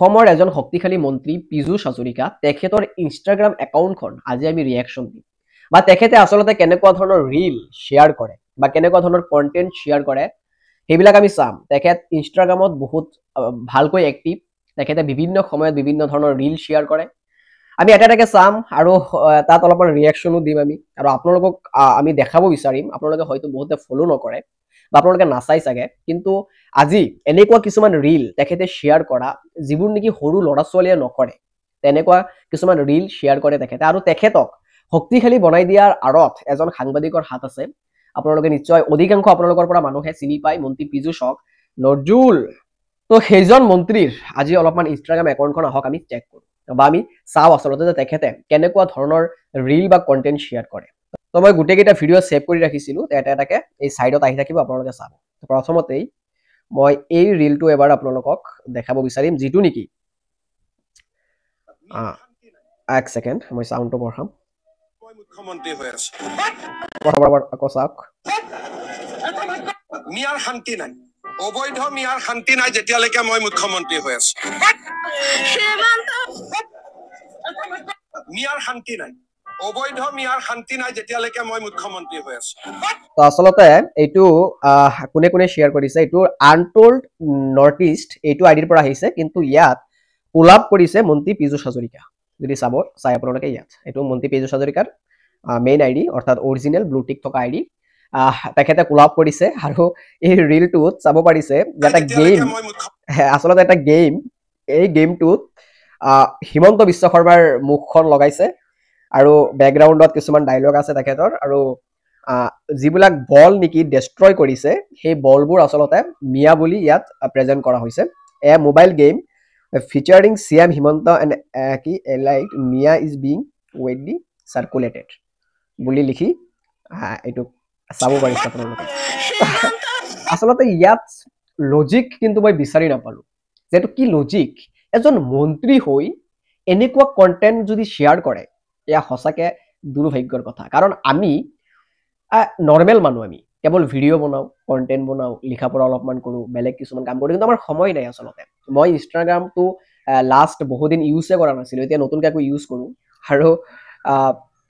অসমৰ এজন শক্তিশালী মন্ত্ৰী পীযুষ হাজৰিকা তেখেতৰ ইনষ্টাগ্ৰাম একাউণ্টখন আজি আমি ৰিয়েকশ্যন দিম বা তেখেতে আচলতে কেনেকুৱা ধৰণৰ ৰীল শ্বেয়াৰ কৰে বা কেনেকুৱা ধৰণৰ কণ্টেণ্ট শ্বেয়াৰ কৰে সেইবিলাক আমি চাম। তেখেত ইনষ্টাগ্ৰামত বহুত ভালকৈ এক্টিভ। তেখেতে বিভিন্ন সময়ত বিভিন্ন ধৰণৰ ৰীল শ্বেয়াৰ কৰে। আমি এটা এটাকে চাম আৰু তাত অলপমান ৰিয়েকশ্যনো দিম আমি আৰু আপোনালোকক আমি দেখাব বিচাৰিম। আপোনালোকে হয়তো বহুতে ফ'ল' নকৰে বা আপোনালোকে নাচাই চাগে, কিন্তু আজি এনেকুৱা কিছুমান ৰীল তেখেতে শ্বেয়াৰ কৰা যিবোৰ নেকি সৰু ল'ৰা ছোৱালীয়ে নকৰে, তেনেকুৱা কিছুমান ৰীল শ্বেয়াৰ কৰে তেখেতে। আৰু তেখেতক শক্তিশালী বনাই দিয়াৰ আঁৰত এজন সাংবাদিকৰ হাত আছে। আপোনালোকে নিশ্চয় অধিকাংশ আপোনালোকৰ পৰা মানুহে চিনি পায় মন্ত্ৰী পীযুষক, নজৰুল। তো সেইজন মন্ত্ৰীৰ আজি অলপমান ইনষ্টাগ্ৰাম একাউণ্টখন আহক আমি চেক কৰোঁ বা আমি চাওঁ আচলতে যে তেখেতে কেনেকুৱা ধৰণৰ ৰীল বা কণ্টেণ্ট শ্বেয়াৰ কৰে। তো মই গোটেইকেইটা ভিডিঅ' ছেভ কৰি ৰাখিছিলোঁ, এটা এটাকে এই ছাইডত আহি থাকিব, আপোনালোকে চাব। প্ৰথমতেই মই এই ৰীলটো এবাৰ আপোনালোকক দেখাব বিচাৰিম, যিটো নেকি এক ছেকেণ্ড মই চাউণ্ডটো বঢ়াম। মুখ্যমন্ত্ৰী হৈ আছে আকৌ চাওক। মিয়াৰ শান্তি নাই, অবৈধ মিয়াৰ শান্তি নাই যেতিয়ালৈকে মই মুখ্যমন্ত্ৰী হৈ আছো। মিয়াৰ শান্তি নাই, অবৈধ মিয়াৰ শান্তি নাই যেতিয়ালৈকে মই মুখ্যমন্ত্ৰী হৈ আছো। তো আচলতে এইটো কোনে কোনে শ্বেয়াৰ কৰিছে, এইটো আনটোল্ড নৰ্থ ইষ্ট এইটো আইডিৰ পৰা আহিছে, কিন্তু ইয়াত কোলাপ কৰিছে মন্ত্ৰী পীযুষ হাজৰিকা। যদি চাই আপোনালোকে ইয়াত এইটো মন্ত্ৰী পীযুষ হাজৰিকাৰ মেইন আইডি, অৰ্থাৎ অৰিজিনেল ব্লু টিক থকা আইডি। তেখেতে কোলাপ কৰিছে আৰু এই ৰীলটোত চাব পাৰিছে যে এটা গেম, আচলতে এটা গেম, এই গেমটোত হিমন্ত বিশ্ব শৰ্মাৰ মুখখন লগাইছে আৰু বেকগ্ৰাউণ্ডত কিছুমান ডায়লগ আছে তেখেতৰ। আৰু যিবিলাক বল নেকি ডেষ্ট্ৰয় কৰিছে সেই বলবোৰ আচলতে মিয়া বুলি ইয়াত প্ৰেজেণ্ট কৰা হৈছে। A mobile game featuring CM Himanta and কি elite Miya is being widely circulated বুলি লিখি এইটো চাব পাৰিছে আপোনালোকে। আচলতে ইয়াত লজিক কিন্তু মই বিচাৰি নাপালোঁ যে এইটো কি লজিক। এজন মন্ত্ৰী হৈ এনেকুৱা কণ্টেণ্ট যদি শ্বেয়াৰ কৰে, এয়া সঁচাকৈ দুৰ্ভাগ্যৰ কথা। কাৰণ আমি নৰ্মেল মানুহ, আমি কেৱল ভিডিঅ' বনাওঁ, কণ্টেণ্ট বনাওঁ, লিখা পঢ়া অলপমান কৰোঁ, বেলেগ কিছুমান কাম কৰোঁ, কিন্তু আমাৰ সময় নাই আচলতে। মই ইনষ্টাগ্ৰামটো লাষ্ট বহুদিন ইউজে কৰা নাছিলোঁ, এতিয়া নতুনকৈ আকৌ ইউজ কৰোঁ। আৰু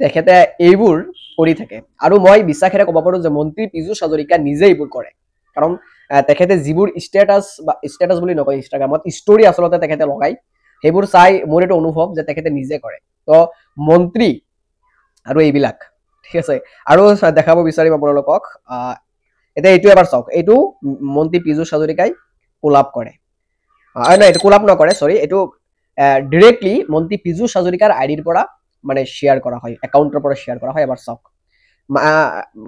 তেখেতে এইবোৰ কৰি থাকে আৰু মই বিশ্বাসেৰে ক'ব পাৰোঁ যে মন্ত্ৰী পীযুষ হাজৰিকা নিজে এইবোৰ কৰে। কাৰণ তেখেতে যিবোৰ ষ্টেটাছ বুলি নকয়, ইনষ্টাগ্ৰামত ষ্টৰি আচলতে তেখেতে লগায়, সেইবোৰ চাই মোৰ এইটো অনুভৱ যে তেখেতে নিজে কৰে। তো মন্ত্ৰী আৰু এইবিলাক ঠিক আছে। আৰু দেখাব বিচাৰিম আপোনালোকক, এতিয়া এইটো এবাৰ চাওক। এইটো মন্ত্ৰী পীযুষ হাজৰিকাই কোলাপ কৰে, নাই এইটো কোলাপ নকৰে, চৰি, এইটো ডিৰেক্টলি মন্ত্ৰী পীযুষ হাজৰিকাৰ আইডিৰ পৰা মানে শ্বেয়াৰ কৰা হয়, একাউণ্টৰ পৰা শ্বেয়াৰ কৰা হয়। এবাৰ চাওক,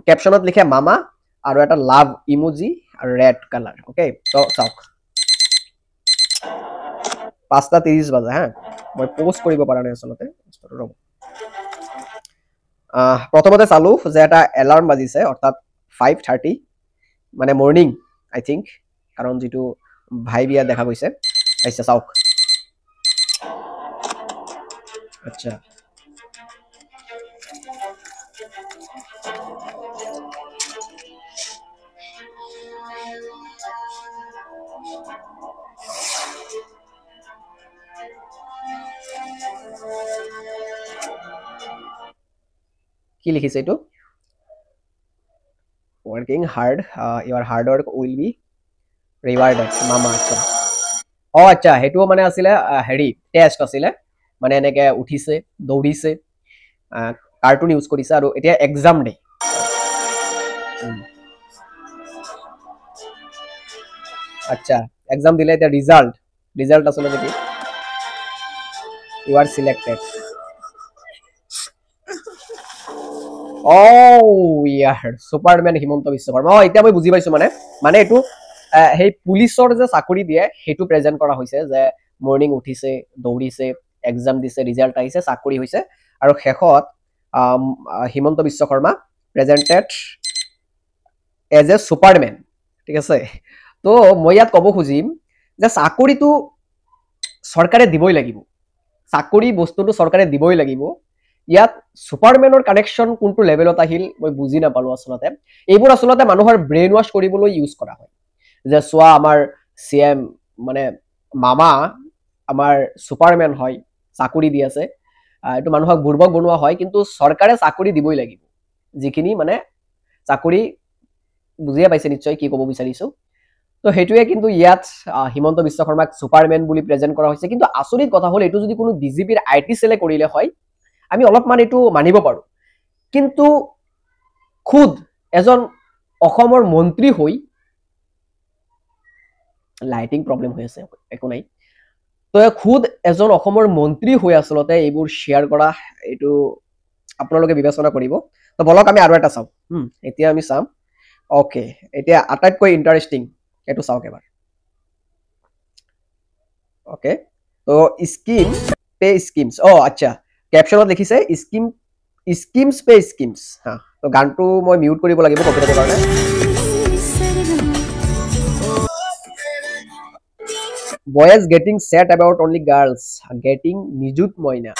কেপশ্যনত লিখে মামা আৰু এটা লাভ ইমোজি আৰু ৰেড কালাৰ। অ'কে, তো চাওক 5:30 বাজে। হা, মই পোষ্ট কৰিব পৰা নাই আচলতে। ৰ'ব, প্ৰথমতে চালো যে এটা এলাৰ্ম বাজিছে, অৰ্থাৎ 5:30 মানে মৰ্ণিং আই থিংক, কাৰণ যিটো ভাই বিয়া দেখা গৈছে। আহিছে চাওক, আচ্ছা কি লিখিছে এইটো, working hard, your hard work will be rewarded মামা। আচ্ছা, আচ্ছা, সেইটোও মানে আছিলে হেৰি টেষ্ট আছিলে, মানে এনেকে উঠিছে, দৌৰিছে, কাৰ্টুন ইউজ কৰিছে আৰু এতিয়া এক্সাম ডে। আচ্ছা, এক্সাম দিলে, এতিয়া ৰিজাল্ট আচলতে কি, ইউ আৰ চিলেক্টেড। ইয়াৰ ছুপাৰমেন হিমন্ত বিশ্ব শৰ্মা। এতিয়া মই বুজি পাইছো, মানে এইটো সেই পুলিচৰ যে চাকৰি দিয়ে সেইটো প্ৰেজেণ্ট কৰা হৈছে, যে মৰ্ণিং উঠিছে, দৌৰিছে, এক্সাম দিছে, ৰিজাল্ট আহিছে, চাকৰি হৈছে, আৰু শেষত Himanta Biswa Sarma presented as a superman. ঠিক আছে, তো মই ইয়াত ক'ব খুজিম যে চাকৰিটো চৰকাৰে দিবই লাগিব, চাকৰি বস্তুটো চৰকাৰে দিবই লাগিব। ইয়াত ছুপাৰমেনৰ কানেকশ্যন কোনটো লেভেলত আহিল মই বুজি নাপালোঁ আচলতে। এইবোৰ আচলতে মানুহৰ ব্ৰেইন ৱাছ কৰিবলৈ ইউজ কৰা হয়, যে চোৱা আমাৰ CM মানে মামা আমাৰ সুপাৰমেন হয় চাকৰি দি আছে এইটো মানুহক বুৰ্বক বনোৱা হয় কিন্তু চৰকাৰে চাকৰি দিবই লাগিব যিখিনি মানে চাকৰি বুজিয়া পাইছে নিশ্চয় কি ক'ব বিচাৰিছো তো হেতুৱে কিন্তু ইয়াত হিমন্ত বিশ্ব শৰ্মাক সুপাৰমেন বুলি প্ৰেজেন্ট কৰা হৈছে কিন্তু আচৰিত কথা হ'ল এটো যদি কোনো বিজেপিৰ আইটি সেলে কৰিলে হয় আমি অলপমান এটো মানিব পাৰো কিন্তু খুদ এজন অসমৰ মন্ত্ৰী হৈ লাইটিং প্ৰবলেম হৈ আছে একো নাই তো খুদ এজন অসমৰ মন্ত্ৰী হৈ আসলতে এইবোৰ শেয়াৰ কৰা এটো আপোনালোকে বিবেচনা কৰিব তো বলক আমি আৰু এটা চাও এতিয়া আমি চাম ওকে এতিয়া আটাইতকৈ ইন্টাৰেষ্টিং এটো চাওক এবাৰ ওকে তো স্কিম পে স্কিমছ আচ্ছা ক্যাপশনত লিখিছে স্কিমছ পে স্কিমছ হা তো গানটো মই মিউট কৰিব লাগিব কপিৰাইটৰ কাৰণে boys getting sad about only girls getting nijut moina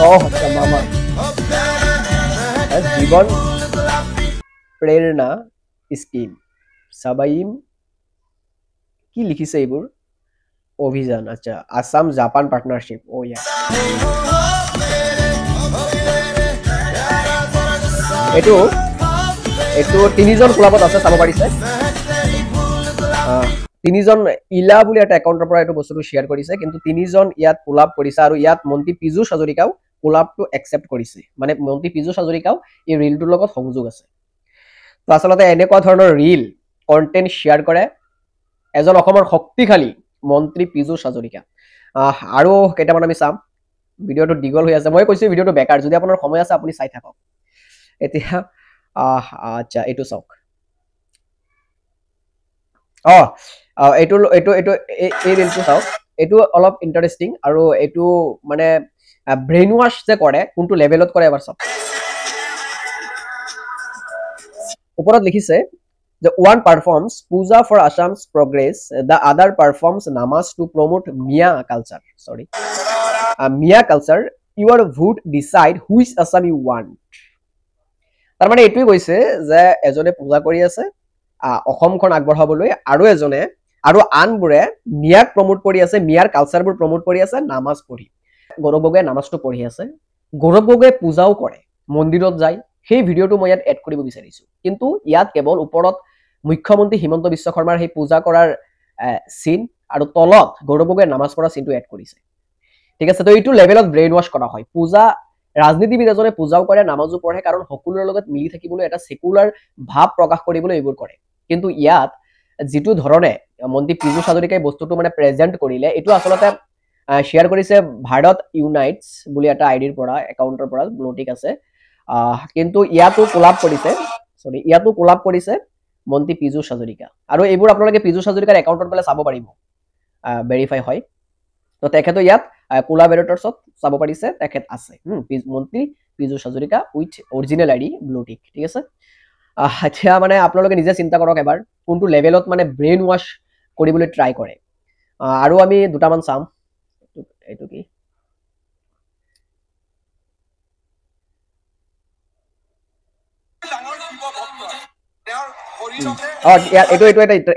acha mama জীবন প্ৰেৰণা স্কিম সাবাইম কি লিখিছে এইবোৰ অভিযান আচ্ছা আসাম জাপান পাৰ্টনাৰশ্বিপ ইয়া এটো তিনিজন ক্লাবত আছে চাব পাৰিছে তিনিজন ইলা বুলি এটা একাউণ্টৰ পৰা এটো বস্তুটো শেয়াৰ কৰিছে কিন্তু তিনিজন ইয়াত কোলাব কৰিছে আৰু ইয়াত মন্ত্ৰী পীযুষ হাজৰিকাও কোলাবটো একচেপ্ট কৰিছে মানে মন্ত্ৰী পীযুষ হাজৰিকাও এই ৰিলটোৰ লগত সংযোগ আছে তো আসলতে এনেকুৱা ধৰণৰ ৰিল কন্টেন্ট শেয়াৰ কৰে এজন অসমৰ শক্তিশালী মন্ত্ৰী পীযুষ হাজৰিকা আৰু কেইটামান আমি চাম ভিডিওটো দীঘল হৈ আছে মই কৈছো ভিডিওটো বেকাৰ যদি আপোনাৰ সময় আছে আপুনি চাই থাকক এতিয়া আচ্ছা এটো চাওক এটো এই ৰিলটো চাওক এটো অলপ ইন্টাৰেষ্টিং আৰু এটো মানে ব্ৰেইন ওয়াশ যে কৰে কোনটো লেভেলত কৰে এবাৰ চাওক ওপৰত লিখিছে the one performs puja for Assam's progress the other performs namas to promote Mia culture Mia culture your vote decide which Assam you want তাৰ মানে এটোই কৈছে যে এজনে পূজা কৰি আছে অসমখন আগবঢ়াবলৈ আৰু এজনে আৰু আনবোৰে মিয়াক প্ৰমোট কৰি আছে মিয়াৰ কালচাৰবোৰ প্ৰমোট কৰি আছে নামাজ পঢ়ি গৌৰৱ গগৈয়ে নামাজটো পঢ়ি আছে গৌৰৱ গগৈয়ে পূজাও কৰে মন্দিৰত যায় সেই ভিডিওটো মই ইয়াত এড কৰিব বিচাৰিছো কিন্তু ইয়াত কেৱল ওপৰত মুখ্যমন্ত্ৰী হিমন্ত বিশ্ব শৰ্মাৰ সেই পূজা কৰাৰ সিন আৰু তলত গৌৰৱ গগৈয়ে নামাজ পঢ়া সিনটো এড কৰিছে ঠিক আছে তো এইটো লেভেলত ব্ৰেইন ওয়াশ কৰা হয় পূজা ৰাজনীতিবিদ এজনে পূজাও কৰে নামাজও পঢ়ে কাৰণ সকলোৰ লগত মিলি থাকিবলৈ এটা সেকুলাৰ ভাৱ প্ৰকাশ কৰিবলৈ এইবোৰ কৰে কিন্তু ইয়াত যেটো ধৰণে মন্ত্ৰী পীযুষ হাজৰিকাই বস্তুটো মানে প্ৰেজেন্ট কৰিলে এটো আসলতে শেয়াৰ কৰিছে ভাৰত ইউনাইটস বুলি এটা আইডিৰ পৰা একাউণ্টৰ পৰা ব্লটিক আছে কিন্তু ইয়াতো কোলাব কৰিছে মন্ত্ৰী পীযুষ হাজৰিকা আৰু এইবোৰ আপোনালোকে পীযুষ হাজৰিকাৰ একাউণ্টত গলে চাব পাৰিব ভেৰিফাই হয় তো তেখেতো ইয়াত কোলাবৰেটৰছত চাব পাৰিছে তেখেত আছে মন্ত্ৰী Piyush Hazarika with original ID blue tick ঠিক আছে আচ্ছা মানে আপোনালোকে নিজে চিন্তা কৰক এবাৰ কোনটো লেভেলত মানে ব্ৰেইন ওয়াশ কৰিবলৈ ট্ৰাই কৰে আৰু আমি দুটামান চাম এটো কি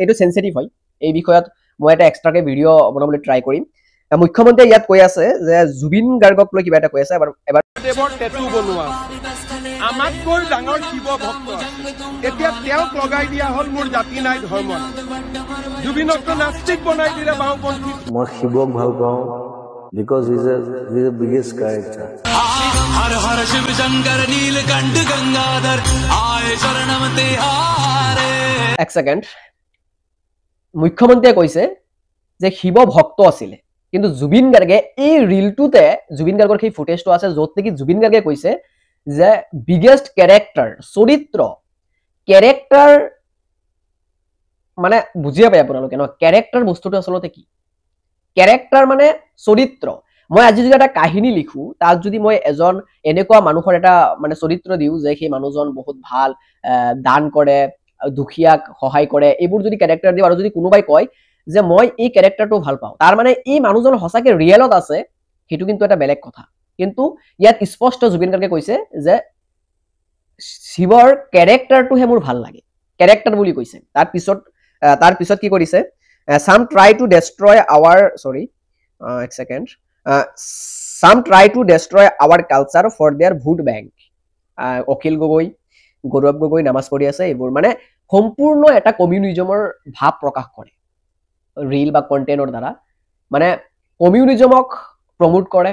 এটো সেনসিটিভ হয় এই বিষয়ত মই এটা এক্সট্ৰাকে ভিডিও বনাবলৈ ট্ৰাই কৰিম মুখ্যমন্ত্ৰীয়ে ইয়াত কৈ আছে যে জুবিন গাৰ্গক লৈ কিবা এটা কৈ আছে এবাৰ দেৱৰ টেটু বনোৱা আমাতকৈ ডাঙৰ শিৱ ভক্ত এতিয়া তেওঁক লগাই দিয়া হল মোৰ জাতি নাই ধৰ্ম জুবিনক নাস্তিক বনাই দিলে বাওঁপন্থী মই শিৱক ভাল পাওঁ because he's the biggest character हर हर शिव शंकर नीलकंठ गंगाधर आए शरणम तिहारे এক সেকেন্ড মুখ্যমন্ত্ৰীয়ে কৈছে যে শিৱ ভক্ত আছিল কিন্তু জুবিন গাৰ্গে এই ৰিলটোতে জুবিন গাৰ্গৰ সেই ফুটেজটো আছে যত নেকি জুবিন গাৰ্গে কৈছে যে বিগেষ্ট ক্যাৰেক্টাৰ চৰিত্ৰ ক্যাৰেক্টাৰ মানে বুজিয়া পায় আপোনালোকে ন ক্যাৰেক্টাৰ বস্তুটো আসলতে কি ক্যাৰেক্টাৰ মানে চৰিত্ৰ মই আজি যদি এটা কাহিনী লিখো তাক যদি মই এজন এনেকুৱা মানুহৰ এটা মানে চৰিত্ৰ দিও যে সেই মানুহজন বহুত ভাল দান কৰে দুখিয়াক সহায় কৰে এইবোৰ যদি ক্যাৰেক্টাৰ দিও আৰু যদি কোনোবাই কয় যে মই এই ক্যাৰেক্টাৰটো ভাল পাওঁ তাৰ মানে এই মানুহজন হসাকে ৰিয়েলত আছে হেতু কিন্তু এটা বেলেগ কথা কিন্তু ইয়াত স্পষ্ট জুবিন গাৰ্গে কৈছে যে শিৱৰ ক্যাৰেক্টাৰটো হে মোৰ ভাল লাগে কেৰেক্টাৰ বুলি কৈছে তাৰ পিছত কি কৰিছে some try to destroy our sorry এক second some try to destroy our culture for their vote bank Akhil Gogoi Gaurav Gogoi নামাজ পঢ়ি আছে এইবোৰ মানে সম্পূৰ্ণ এটা কমিউনিজমৰ ভাৱ প্ৰকাশ কৰে ৰীল বা কন্টেন্টৰ দ্বাৰা মানে কমিউনিজমক প্ৰমোট কৰে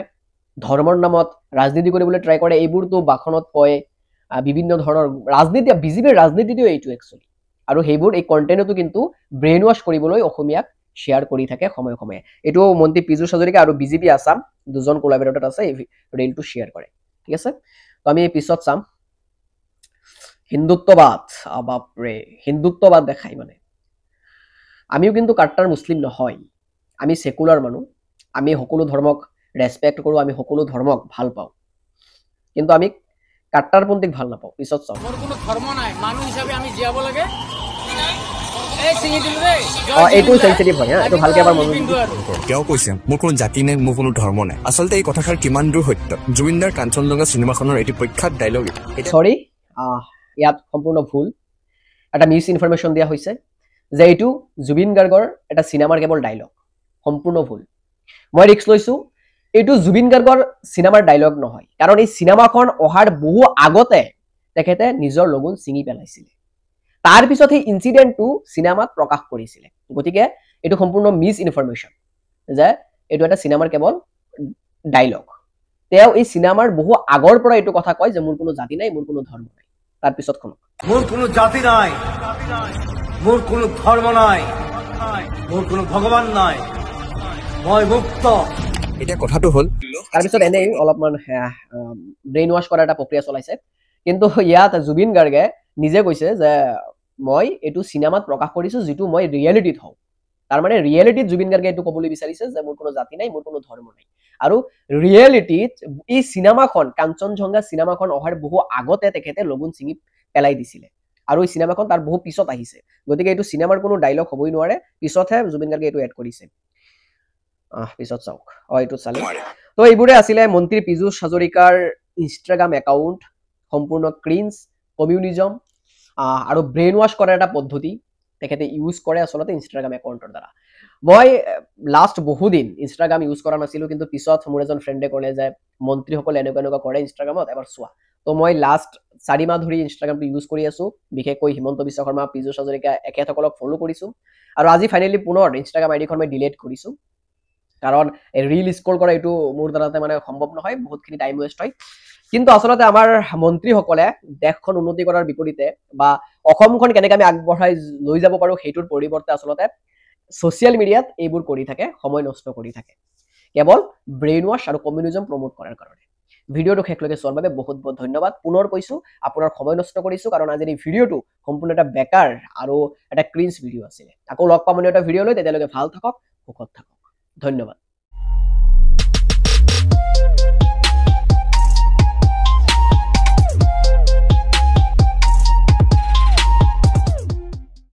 ধৰ্মৰ নামত ৰাজনীতি কৰিবলৈ ট্ৰাই কৰে এইবোৰটো বাখনত কয় বিভিন্ন ধৰণৰ ৰাজনীতি বিজেপিৰ ৰাজনীতিটো এইটো একচুৱেলি আৰু সেইবোৰ এই কন্টেন্টটো কিন্তু ব্ৰেইন ওয়াশ কৰিবলৈ অসমীয়াক শেয়াৰ কৰি থাকে সময়ে সময়ে এটো মন্ত্ৰী পীযুষ হাজৰিকা আৰু বিজেপি আসাম দুজন কোলাবৰেটৰ আছে এই ৰীলটো শেয়াৰ কৰে ঠিক আছে তো আমি পিছত চাম হিন্দুত্ববাদ বাপৰে হিন্দুত্ববাদ দেখাই মানে আমিও কিন্তু কাট্টাৰ মুসলিম নহয় আমি সেকুলাৰ মানুহ আমি সকলো ধৰ্মক ৰেসপেক্ট কৰো আমি সকলো ধৰ্মক ভাল পাওঁ কিন্তু আমি কাট্টাৰপন্থীক ভাল নাপাওঁ পিছত চাও মোৰ কোনো ধৰ্ম নাই মানুহ হিচাপে আমি জিয়াব লাগে এই সিঙি দিল ৰে এইটো সেনসিটিভ হয় এটো ভালকে এবাৰ মন কেও কৈছে মোৰ কোনো জাতি নাই মোৰ কোনো ধৰ্ম নাই আসলতে এই কথাষাৰ কিমান দূৰ সত্য জুবিনদাৰ কাঞ্চনজংঘা সিনেমাখনৰ এটি প্ৰখ্যাত ডায়লগ সৰি ইয়াত সম্পূৰ্ণ ভুল এটা মিস ইনফৰমেশন দিয়া হৈছে যে এইটো জুবিন গাৰ্গৰ এটা সিনেমাৰ কেৱল ডায়লগ সম্পূৰ্ণ ভুল মই ৰিস্ক লৈছো এইটো জুবিন গাৰ্গৰ সিনেমাৰ ডায়লগ নহয় কাৰণ এই সিনেমাখন অহাৰ বহু আগতে তেখেতে নিজৰ লগুন সিঙি পেলাইছিল তাৰ পিছত এই ইনসিডেন্টটো সিনেমাত প্ৰকাশ কৰিছিল গতিকে এইটো সম্পূৰ্ণ মিস ইনফৰমেশন যে এইটো এটা সিনেমাৰ কেৱল ডায়লগ তেও এই সিনেমাৰ বহু আগৰ পৰা এইটো কথা কয় যে মোৰ কোনো জাতি নাই মোৰ কোনো ধৰ্ম নাই তাৰ পিছত কোন মোৰ কোনো জাতি নাই মোৰ কোনো ধৰ্ম নাই মোৰ কোনো ভগৱান নাই মই মুক্ত এটা কথাটো হল তাৰ পিছত এনে অলপমান ব্ৰেইন ওয়াশ কৰা এটা প্ৰক্ৰিয়া চলাইছে কিন্তু ইয়াত জুবিন গাৰ্গে নিজে কৈছে যে মই এটো সিনেমাত প্ৰকাশ কৰিছো যেটো মই ৰিয়েলিটিত হও তাৰ মানে ৰিয়েলিটিত জুবিন গাৰ্গে এটো ক'বলৈ বিচাৰিছে যে মোৰ কোনো জাতি নাই মোৰ কোনো ধৰ্ম নাই আৰু ৰিয়েলিটিত এই সিনেমাখন কাঞ্চনজংঘা সিনেমাখন অহাৰ বহু আগতে তেখেতে লগুন সিঙি পেলাই দিছিলে আৰু এই সিনেমাখন তাৰ বহু পিছত আহিছে গতিকে এটো সিনেমাৰ কোনো ডায়লগ হ'বই নোৱাৰে পিছতহে জুবিন গাৰ্গে এটো এড কৰিছে পিছত চাওক এটো চালে তো এইবোৰে আছিলে মন্ত্ৰী পীযুষ হাজৰিকাৰ ইনষ্টাগ্ৰাম একাউন্ট সম্পূৰ্ণ ক্ৰিঞ্জ কমিউনিজম আৰু ব্ৰেইন ওয়াশ কৰাৰ এটা পদ্ধতি তেখেতে ইউজ কৰে আসলতে ইনষ্টাগ্ৰাম একাউন্টৰ দ্বাৰা মই লাষ্ট বহু দিন ইনষ্টাগ্ৰাম ইউজ কৰা নাছিলো কিন্তু পিছত মোৰ এজন ফ্ৰেণ্ডে ক'লে যে মন্ত্ৰীসকলে এনেকুৱা কৰে ইনষ্টাগ্ৰামত এবাৰ চোৱা তো মই লাষ্ট 4 মাহ ধৰি ইনষ্টাগ্ৰামটো ইউজ কৰি আছো বিশেষকৈ হিমন্ত বিশ্ব শৰ্মা পীযুষ হাজৰিকা একেসকলক ফলো কৰিছো আৰু আজি ফাইনালি পুনৰ ইনষ্টাগ্ৰাম আইডিখন মই ডিলিট কৰিছো কাৰণ ৰীল স্ক্ৰল কৰা এইটো মোৰ দ্বাৰাতে মানে সম্ভৱ নহয় বহুতখিনি টাইম ওয়েষ্ট হয় কিন্তু আসলতে আমাৰ মন্ত্ৰীসকলে দেশখন উন্নতি কৰাৰ বিপৰীতে বা অসমখন কেনেকৈ আমি আগবঢ়াই লৈ যাব পাৰো হেতুৰ পৰিৱৰ্তে আসলতে সোশ্যাল মিডিয়াত এইবোৰ কৰি থাকে সময় নষ্ট কৰি থাকে কেৱল ব্ৰেইন ওয়াশ আৰু কমিউনিজম প্ৰমোট কৰাৰ কাৰণে ভিডিওটো শেষলৈকে চোৱাৰ বাবে বহুত বহুত ধন্যবাদ পুনৰ কৈছো আপোনাৰ সময় নষ্ট কৰিছো কাৰণ আজি এই ভিডিওটো সম্পূৰ্ণ এটা বেকাৰ আৰু এটা ক্ৰিঞ্জ ভিডিও আছিল আকৌ লগ পাম এটা ভিডিও লৈ তেতিয়ালৈকে ভাল থাকক সুখত থাকক ধন্যবাদ